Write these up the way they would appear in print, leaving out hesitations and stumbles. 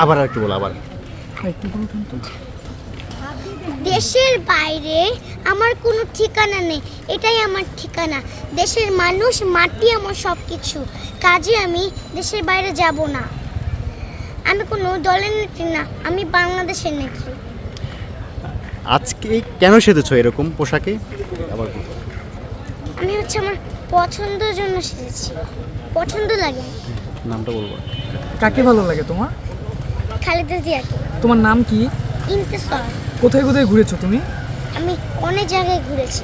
আবার একটু বলো আবার। একটু বলুন তো। দেশের বাইরে আমার কোনো ঠিকানা নেই, এটাই আমার ঠিকানা। দেশের মানুষ মাটি আমার সব কিছু, কাজে আমি দেশের বাইরে যাব না। আমি কোনো দলের নেত্রী না, আমি বাংলাদেশের নেত্রী। আজকে কেন সেজেছো এরকম পোশাকে? আবার বলো। আমি হচ্ছে আমার পছন্দের জন্য সেজেছি, পছন্দ লাগে। নামটা বলবো। কাকে ভালো লাগে তোমার? খালেদা জিয়াকে। তোমার নাম কি? ইন্তেশার। কোথায় কোথায় ঘুরেছো তুমি? আমি অনেক জায়গায় ঘুরেছি।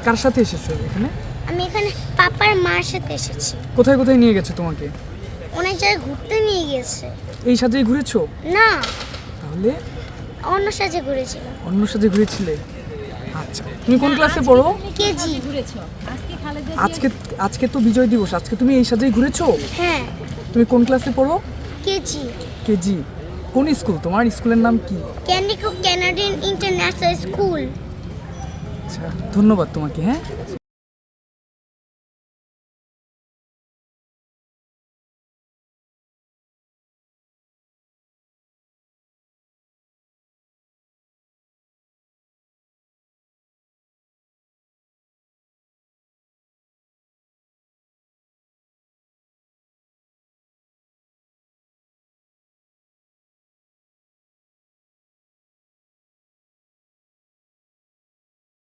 কার সাথে এসেছো এখানে? আমি এখানে পাপার মার সাথে এসেছি। কোথায় কোথায় নিয়ে গেছে তোমাকে? অনেক জায়গায় ঘুরতে নিয়ে গিয়েছে। এই সাজেই ঘুরেছো? না, তাহলে অন্য সাজে ঘুরেছিলাম। অন্য সাজে ঘুরেছিলে। আচ্ছা, তুমি কোন ক্লাসে পড়ো? কেজি। আজকে আজকে তো বিজয় দিবস, আজকে তুমি এই সাজেই ঘুরেছো? হ্যাঁ, তুমি কোন ক্লাসে পড়ো? কেজি। কেজি। কোন স্কুল? তোমার স্কুলের নাম কি? ক্যান্ডিকো ক্যানাডিয়ান ইন্টারন্যাশনাল স্কুল। আচ্ছা, ধন্যবাদ তোমাকে। হ্যাঁ।